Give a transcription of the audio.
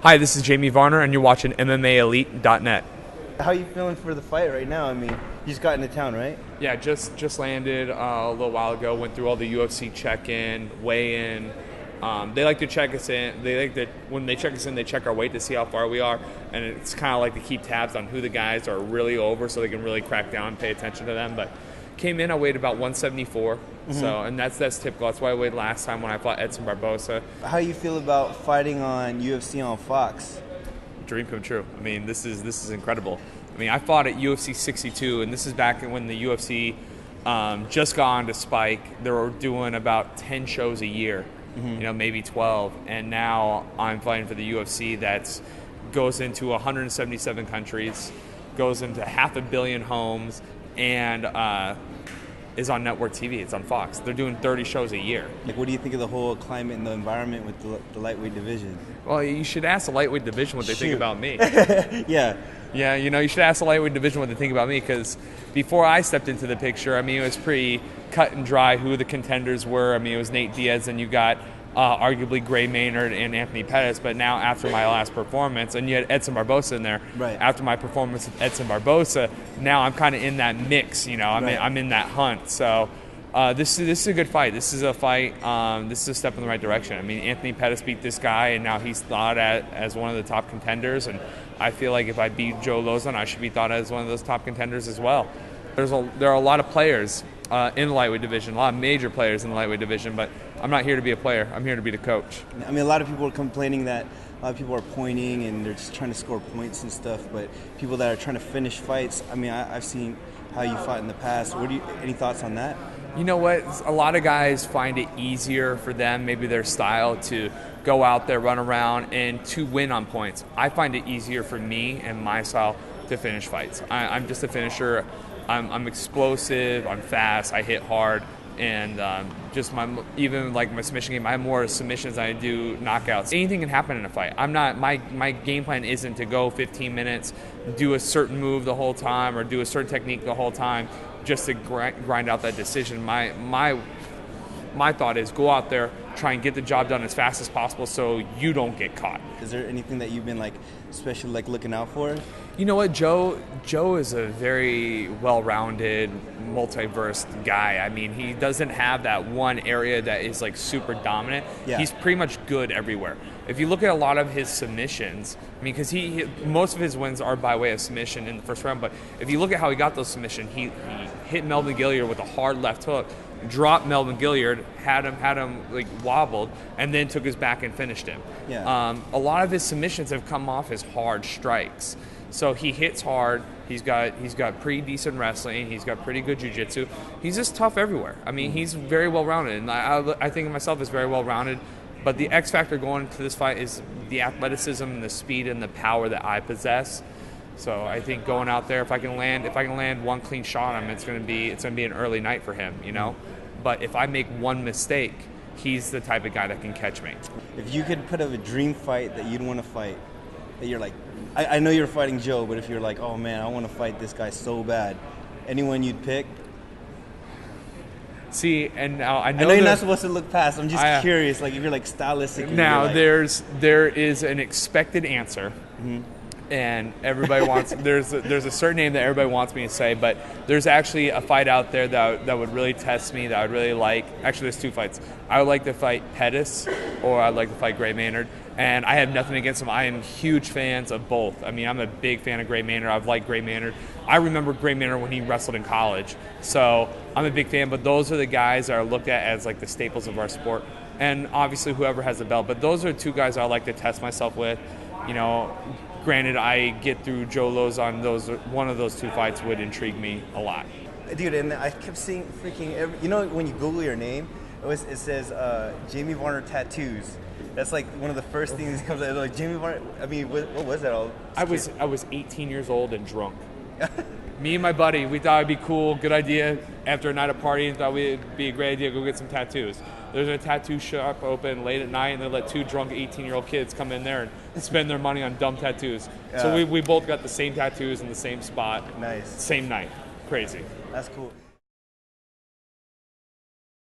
Hi, this is Jamie Varner, and you're watching MMAElite.net. How are you feeling for the fight right now? I mean, you just got into town, right? Yeah, just landed a little while ago. Went through all the UFC check-in, weigh-in. They like to check us in. They like that when they check us in, they check our weight to see how far we are, and it's kind of like to keep tabs on who the guys are really over, so they can really crack down and pay attention to them. But came in, I weighed about 174, so and that's typical. That's why I weighed last time when I fought Edson Barbosa. How you feel about fighting on UFC on Fox? Dream come true. I mean, this is incredible. I mean, I fought at UFC 62, and this is back when the UFC just got on to Spike. They were doing about 10 shows a year, maybe 12, and now I'm fighting for the UFC that goes into 177 countries, goes into 500 million homes, and is on network TV. It's on Fox. They're doing 30 shows a year. Like, what do you think of the whole climate and the environment with the lightweight division? Well, you should ask the lightweight division what they think about me. Yeah. Yeah, you should ask the lightweight division what they think about me, because before I stepped into the picture, I mean, it was pretty cut and dry who the contenders were. I mean, it was Nate Diaz, and you got arguably Gray Maynard and Anthony Pettis. But now, after my last performance, and you had Edson Barbosa in there, right. After after my performance with Edson Barbosa, now I'm kind of in that mix. I'm in that hunt. So this is a good fight. This is a fight. This is a step in the right direction. I mean, Anthony Pettis beat this guy, and now he's thought as one of the top contenders. And I feel like if I beat Joe Lauzon, I should be thought as one of those top contenders as well. There are a lot of players in the lightweight division, a lot of major players in the lightweight division, but I'm not here to be a player. I'm here to be the coach. I mean, a lot of people are complaining that a lot of people are pointing and they're just trying to score points and stuff, but people that are trying to finish fights, I mean, I've seen how you fought in the past. Any thoughts on that? You know what? A lot of guys find it easier for them, maybe their style, to go out there, run around, and to win on points. I find it easier for me and my style to finish fights. I'm just a finisher. I'm explosive. I'm fast. I hit hard, and even my submission game, I have more submissions than I do knockouts. Anything can happen in a fight. My game plan isn't to go 15 minutes, do a certain move the whole time, or do a certain technique the whole time, just to grind out that decision. My thought is go out there, try and get the job done as fast as possible so you don't get caught. Is there anything that you've been especially looking out for? You know what, Joe is a very well-rounded, multiverse guy. I mean, he doesn't have that one area that is super dominant. Yeah. He's pretty much good everywhere. If you look at a lot of his submissions, I mean, because most of his wins are by way of submission in the first round, but if you look at how he got those submissions, he hit Melvin Gilliard with a hard left hook, dropped Melvin Gilliard, had him wobbled, and then took his back and finished him. Yeah. A lot of his submissions have come off as hard strikes. So he hits hard. He's got pretty decent wrestling. He's got pretty good jiu-jitsu. He's just tough everywhere. I mean, he's very well-rounded, and I think of myself as very well-rounded. But the X factor going into this fight is the athleticism and the speed and the power that I possess. So I think going out there, if I can land one clean shot on him, it's gonna be an early night for him, But if I make one mistake, he's the type of guy that can catch me. If you could put up a dream fight that you'd want to fight, that you're I know you're fighting Joe, but if you're oh man, I want to fight this guy so bad, anyone you'd pick? See, and now I know you're not supposed to look past. I'm just curious, if you're stylistically. Now there is an expected answer. Mm-hmm. And everybody wants there's a certain name that everybody wants me to say, but there's actually a fight out there that would really test me, that I would really like. Actually, there's two fights. I would like to fight Pettis, or I'd like to fight Gray Maynard, and I have nothing against them. I am huge fans of both. I mean, I'm a big fan of Gray Maynard. I've liked Gray Maynard. I remember Gray Maynard when he wrestled in college, so I'm a big fan. But those are the guys that are looked at as the staples of our sport, and obviously whoever has the belt. But those are two guys I like to test myself with. Granted, I get through Joe Lauzon. One of those two fights would intrigue me a lot. Dude, and I kept seeing when you Google your name, it says Jamie Varner tattoos. That's one of the first things that comes out. Jamie Varner. I mean, what was that all? I was 18 years old and drunk. Me and my buddy, we thought it'd be cool, good idea. After a night of partying, thought it'd be a great idea to go get some tattoos. There's a tattoo shop open late at night, and they let two drunk 18-year-old kids come in there and spend their money on dumb tattoos. So we both got the same tattoos in the same spot. Nice. Same night. Crazy. That's cool.